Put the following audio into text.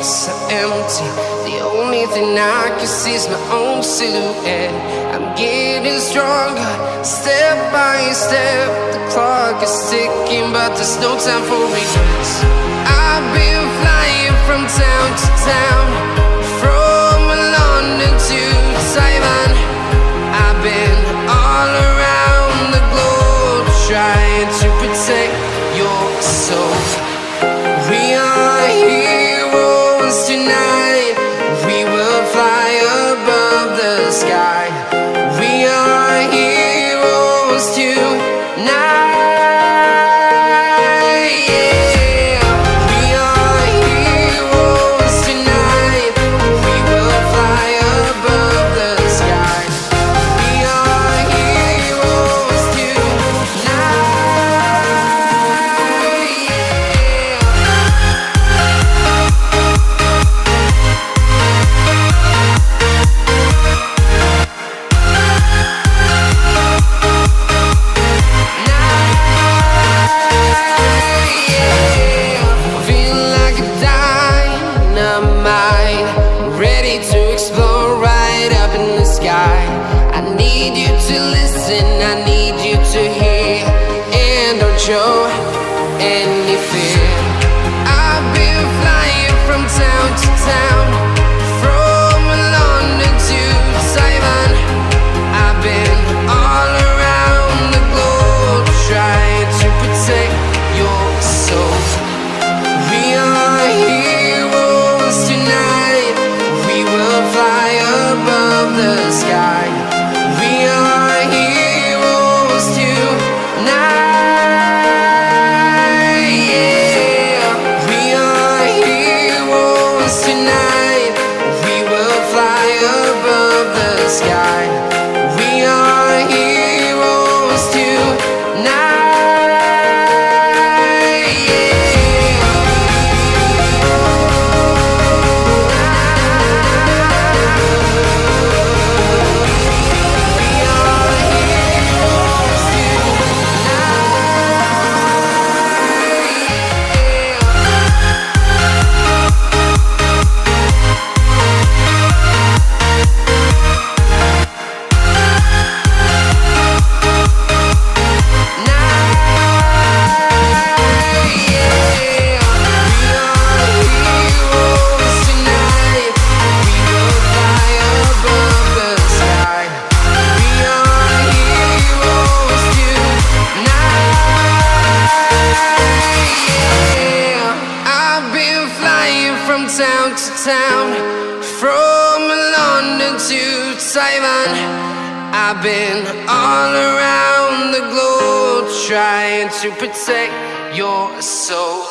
so empty. The only thing I can see is my own silhouette. I'm getting stronger, step by step. The clock is ticking, but there's no time for regrets. I've been flying from town to town, from London to Taiwan. I've been all around the globe, trying to protect your soul. We are heroes tonight. We will fly above the sky. We are heroes tonight. Yeah. We are heroes tonight. We will fly above the sky. We are heroes tonight. I need you to listen, I need you to hear, and don't show any fear. I've been flying from town to town, from London to Taiwan. I've been all around the globe, trying to protect your soul. We are heroes tonight. We will fly above the sky. We are heroes tonight. Yeah. We are heroes tonight. We will fly above the sky. We are heroes tonight. From town to town, from London to Taiwan. I've been all around the globe, trying to protect your soul.